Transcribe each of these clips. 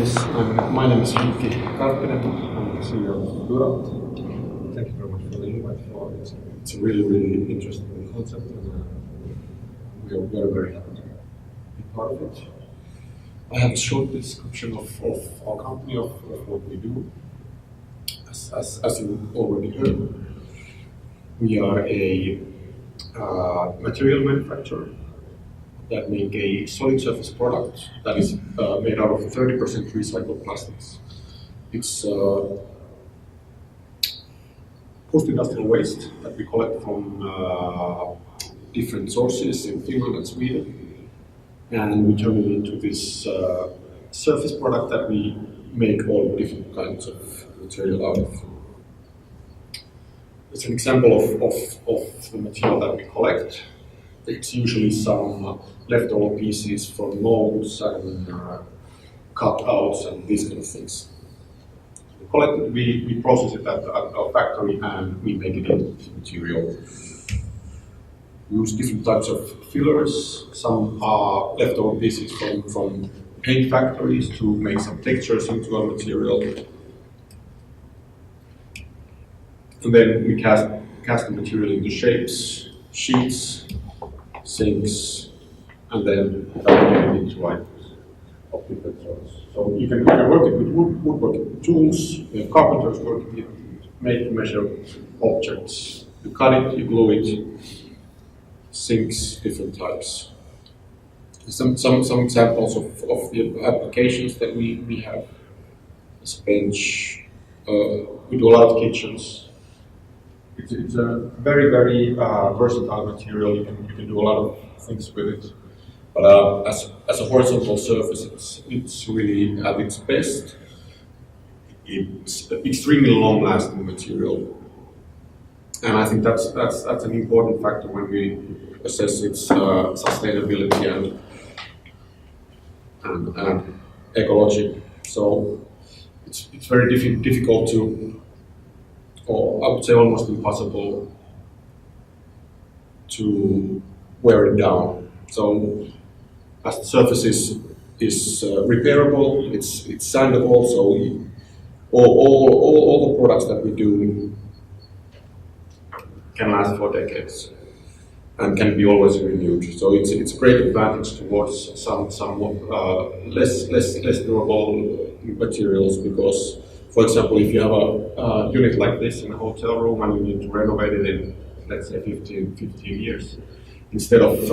My name is Heikki Karppinen. I'm the CEO of Durat. Thank you very much for the invite. It's a really interesting concept, and we are very happy to be part of it. I have a short description of our company, of what we do. As you already heard, we are a material manufacturer that make a solid surface product that is made out of 30% recycled plastics. It's post-industrial waste that we collect from different sources in Finland and Sweden, and we turn it into this surface product that we make all different kinds of material out of. It's an example of the material that we collect. It's usually some leftover pieces from molds and cutouts and these kind of things. We collect it, we process it at our factory, and we make it into material. We use different types of fillers. Some are leftover pieces from paint factories to make some textures into our material. And then we cast the material into shapes, sheets, sinks, and then fabricate it into items of different sorts. So you can work it with woodworking tools. We have carpenters working with make measure objects. You cut it, you glue it, sinks, different types. Some examples of the applications that we have. This bench. We do a lot of kitchens. It's a very versatile material. You can do a lot of things with it. But as a horizontal surface, it's really at its best. It's an extremely long-lasting material, and I think that's an important factor when we assess its sustainability and ecology. So it's very difficult to, or I would say almost impossible to wear it down. So as the surface is repairable, it's sandable, so all the products that we do can last for decades and can be always renewed. So it's a great advantage towards some less durable materials, because, for example, if you have a unit like this in a hotel room and you need to renovate it in, let's say, 15 years, instead of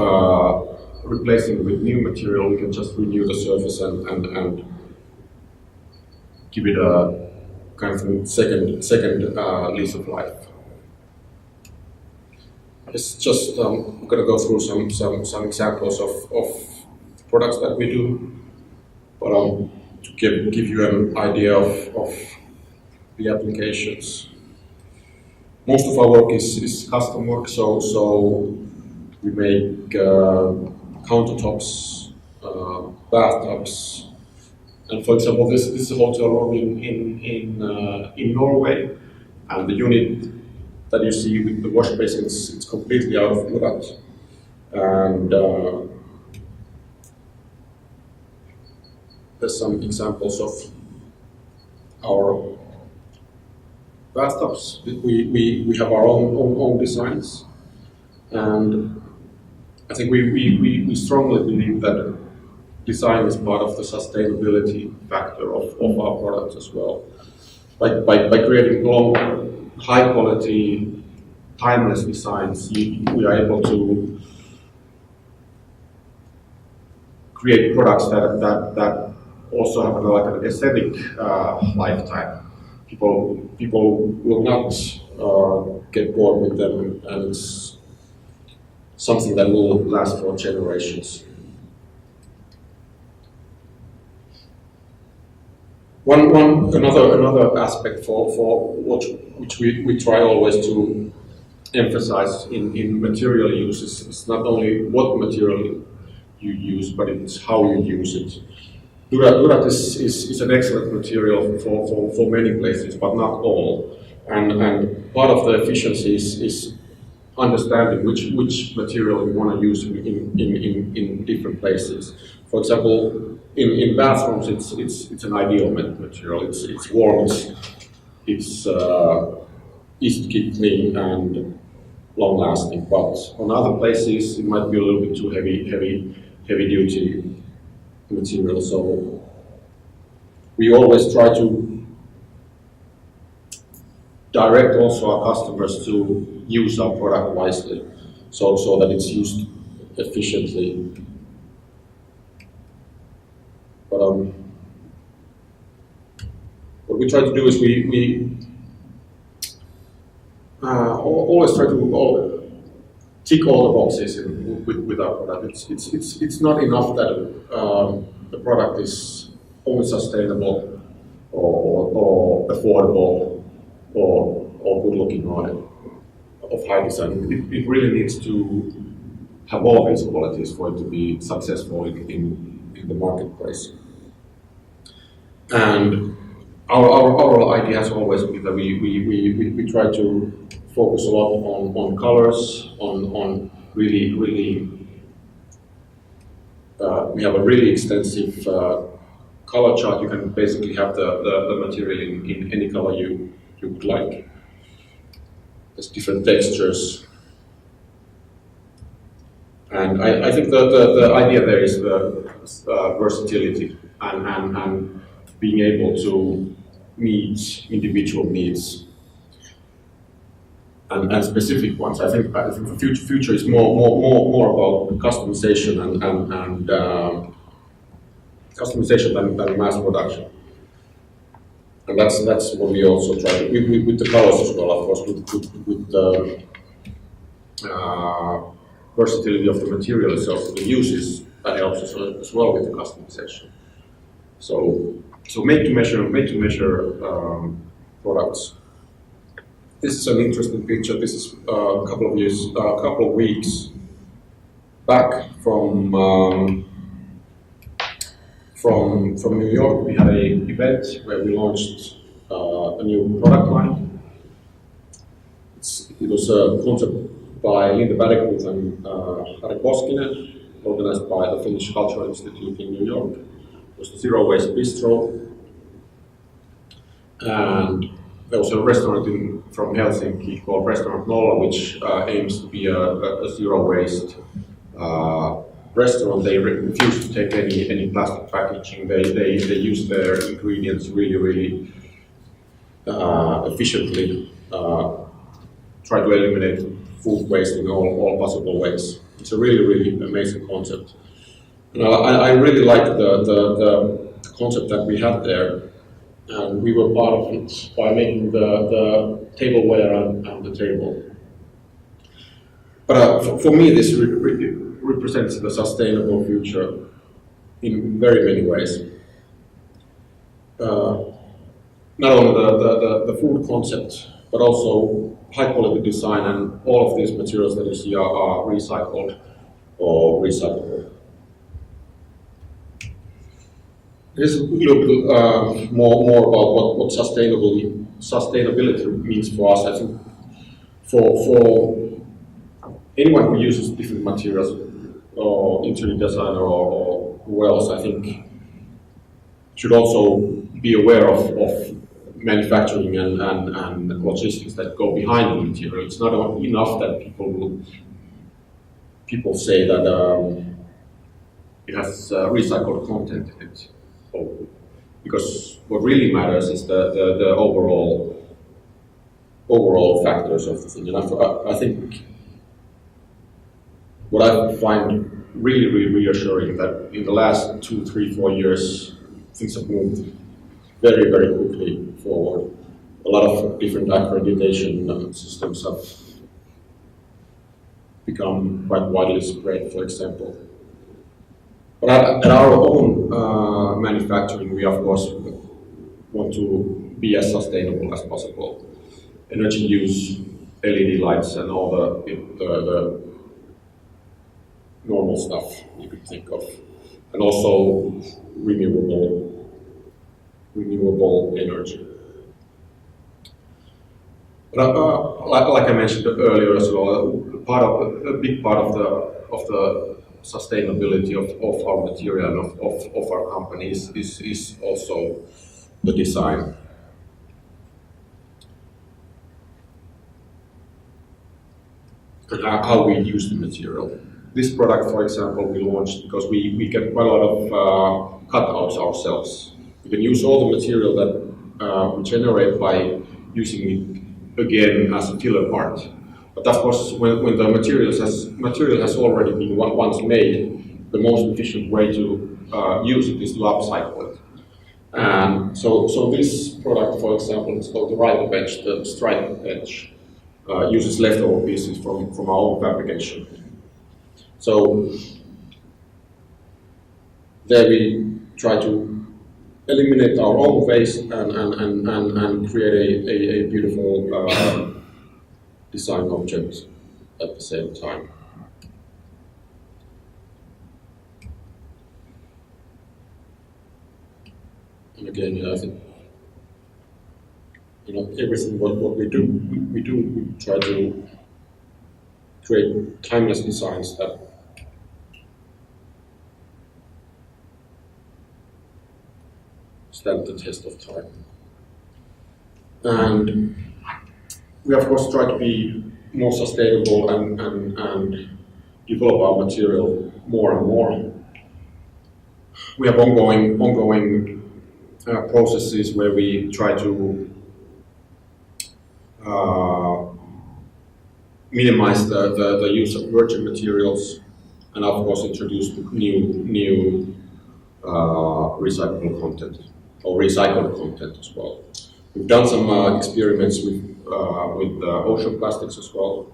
replacing it with new material, we can just renew the surface and give it a kind of second lease of life. It's just I'm going to go through some examples of products that we do, but to give you an idea of the applications. Most of our work is custom work, so we make countertops, bathtubs, and for example, this is a hotel room in Norway, and the unit that you see with the wash basins, it's completely out of Durat, and there's some examples of our bathtubs. We have our own designs, and I think we strongly believe that design is part of the sustainability factor of our products as well. By creating long, high quality, timeless designs, we are able to create products that also have like an aesthetic lifetime. People will not get bored with them, and it's something that will last for generations. Another aspect for which we try always to emphasize in material use is not only what material you use, but it's how you use it. Durat is an excellent material for many places, but not all. And part of the efficiency is understanding which material you want to use in different places. For example, in bathrooms, it's an ideal material. It's warm, it's easy to keep clean and long-lasting. But on other places, it might be a little bit too heavy-duty material. So we always try to direct also our customers to use our product wisely, so that it's used efficiently. But what we try to do is we always try to tick all the boxes with our product. It's not enough that the product is only sustainable or affordable or good looking or of high design. It really needs to have all these qualities for it to be successful in the marketplace. And our idea has always been that we try to focus a lot on colors, on really we have a really extensive color chart. You can basically have the material in any color you would like. There's different textures. And I think the idea there is the versatility and being able to meet individual needs and specific ones. I think the future is more about customization and customization than mass production. And that's what we also try to with the colors as well, of course, with the versatility of the material itself, the uses, that helps us as well with the customization. So made to measure products. This is an interesting picture. This is a couple of weeks back from New York. We had an event where we launched a new product line. It was a concept by Linda Bergquist and Harri Koskinen, organized by the Finnish Cultural Institute in New York. It was a zero waste bistro, and there was a restaurant from Helsinki called Restaurant Nolla, which aims to be a zero waste restaurant. They refuse to take any plastic packaging. They use their ingredients really efficiently. Try to eliminate food waste in all possible ways. It's a really amazing concept. I really like the concept that we had there, and we were part of it by making the tableware and the table. But for me, this represents the sustainable future in very many ways. Not only the food concept, but also high quality design, and all of these materials that you see are recycled or recyclable. Here's a little bit more about what sustainability means for us. I think for anyone who uses different materials, or interior designer or who else, I think should also be aware of manufacturing and logistics that go behind the material. It's not enough that people say that it has recycled content in it. Because what really matters is the overall factors of the thing. And I think what I find really reassuring that in the last 2, 3, 4 years, things have moved very quickly forward. A lot of different accreditation systems have become quite widely spread, for example. But at our own manufacturing, we of course want to be as sustainable as possible. Energy use, LED lights, and all the normal stuff you could think of, and also renewable energy. But like I mentioned earlier as well, a big part of the sustainability of our material and of our company is also the design. And how we use the material. This product, for example, we launched because we get quite a lot of cutouts ourselves. We can use all the material that we generate by using it again as a filler part. But of course, when the material has already been once made, the most efficient way to use it is to upcycle it. And so this product, for example, it's called the rider bench, the stripe bench, uses leftover pieces from our own fabrication. So there we try to eliminate our own waste and create a beautiful design object at the same time. And again, I think everything what we do, we try to create timeless designs that stand the test of time. And we of course try to be more sustainable and develop our material more and more. We have ongoing processes where we try to minimize the use of virgin materials and of course introduce new recyclable content or recycled content as well. We've done some experiments with ocean plastics as well.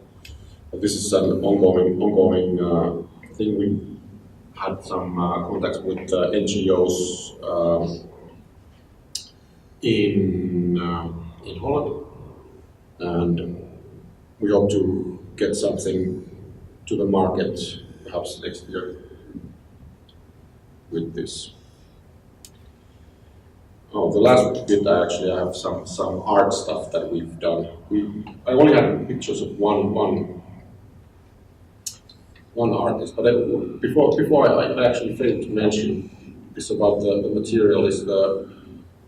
But this is an ongoing thing. We had some contacts with NGOs in Holland, and we hope to get something to the market perhaps next year with this. Oh, the last bit, I have some art stuff that we've done. I only had pictures of one artist, but before I actually failed to mention this about the material is the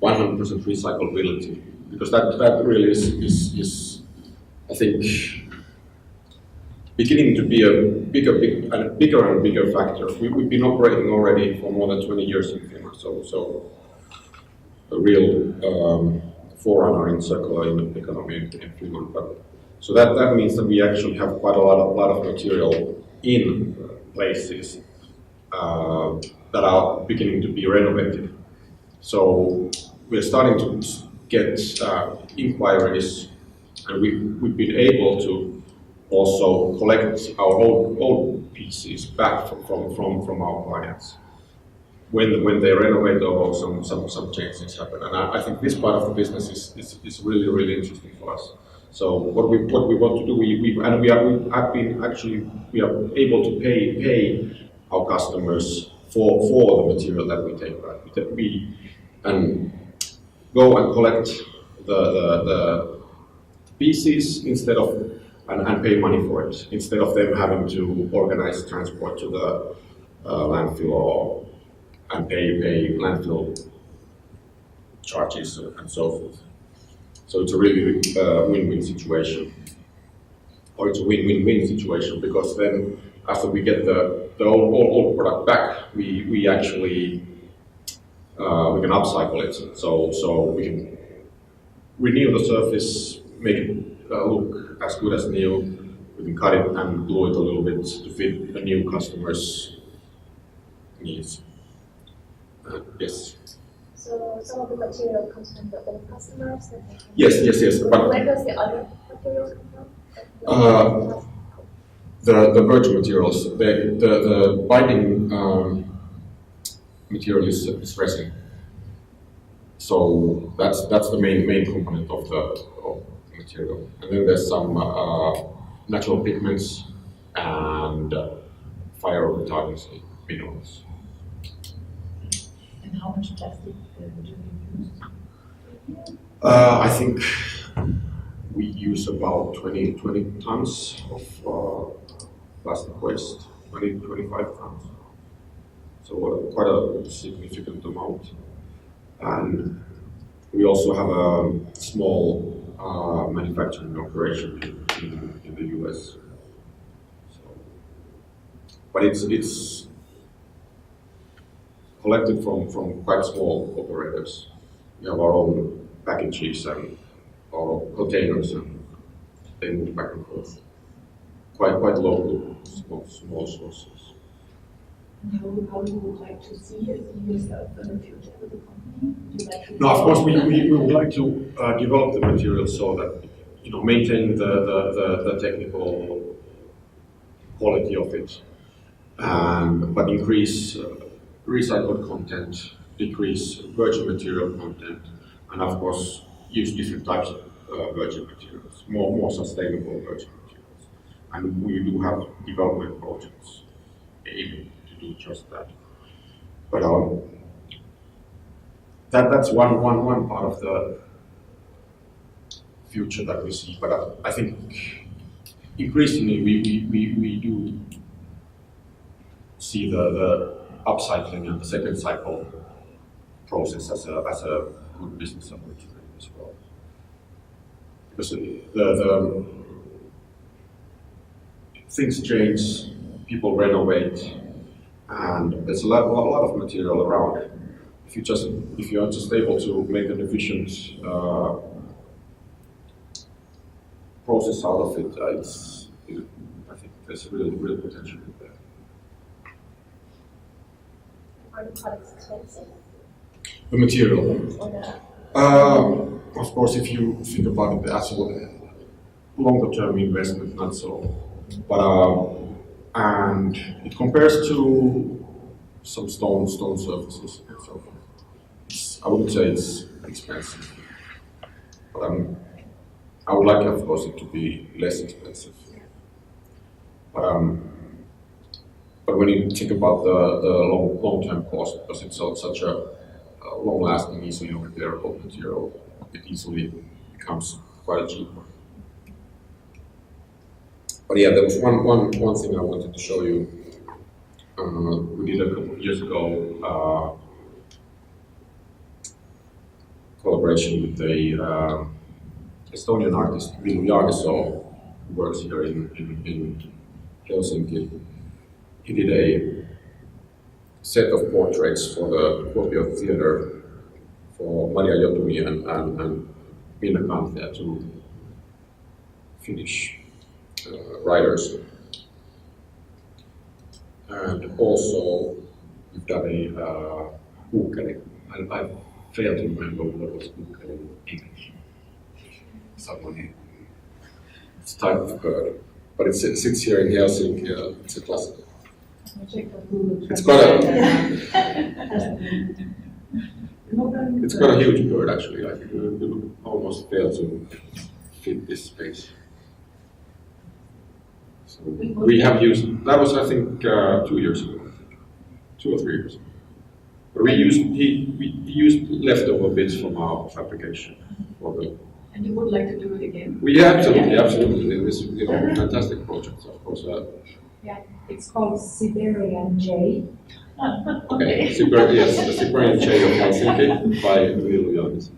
100% recyclability, because that really is I think beginning to be a bigger and bigger factor. We've been operating already for more than 20 years in Finland, so a real forerunner in circular economy in Finland. But so that means that we actually have quite a lot of material in places that are beginning to be renovated. So we're starting to get inquiries, and we've been able to also collect our old pieces back from our clients when they renovate or some changes happen. And I think this part of the business is really interesting for us. So what we want to do, we are able to pay our customers for the material that we take back. We and go and collect the pieces instead of and pay money for it, instead of them having to organize transport to the landfill and pay landfill charges and so forth. So it's a really win-win situation, or it's a win-win situation, because then after we get the old product back, we actually we can upcycle it. So we can renew the surface, make it look as good as new. We can cut it and glue it a little bit to fit the new customer's needs. Yes. So some of the material comes from the old customers? Yes. But where does the other materials come from? The virgin materials, the binding material is resin. So that's the main component of the material. And then there's some natural pigments and fire retardancy minerals. And how much plastic do you use? I think we use about 20 tons of plastic waste 25 tons. So quite a significant amount. And we also have a small manufacturing operation in the US. So, but it's collected from quite small operators. We have our own packages and our containers, and they move back and forth. Quite local, small sources. And how you would like to see yourself in the future with the company? Would you like to No, of course we would like to develop the material so that maintain the technical quality of it, but increase recycled content, decrease virgin material content, and of course use different types of virgin materials, more sustainable virgin materials. And we do have development projects aiming to do just that. But that's one part of the future that we see. But I think increasingly we do see the upcycling and the second cycle process as a good business opportunity as well. Because the things change, people renovate, and there's a lot of material around. If you are just able to make an efficient process out of it, I think there's real potential in there. Are the products expensive? The material. Or the Of course, if you think about it as a longer-term investment, not so. But and it compares to some stone surfaces and so forth. I wouldn't say it's expensive, but I would like, of course, it to be less expensive. But when you think about the long-term cost, because it's such a long-lasting, easily repairable material, it easily becomes quite cheaper. But yeah, there was one thing I wanted to show you. We did a couple of years ago collaboration with the Estonian artist Villu Jaagesoo, who works here in Helsinki. He did a set of portraits for the Kuopio Theatre for Maria Jotumi and Minna Kanthea, two Finnish writers. And also we've done a kuukkeli. I failed to remember what was kuukkeli in English. It's a type of bird, but it sits here in Helsinki. It's a classic. It's quite a huge bird, actually. I think it would almost fail to fit this space. So we have used, that was I think 2 years ago, 2 or 3 years ago. But we used leftover bits from our fabrication for the. And you would like to do it again? Absolutely. It was fantastic project, of course. Yeah, it's called Siberian Jay. Okay, yes, the Siberian Jay of Helsinki by Villu Jaagesoo.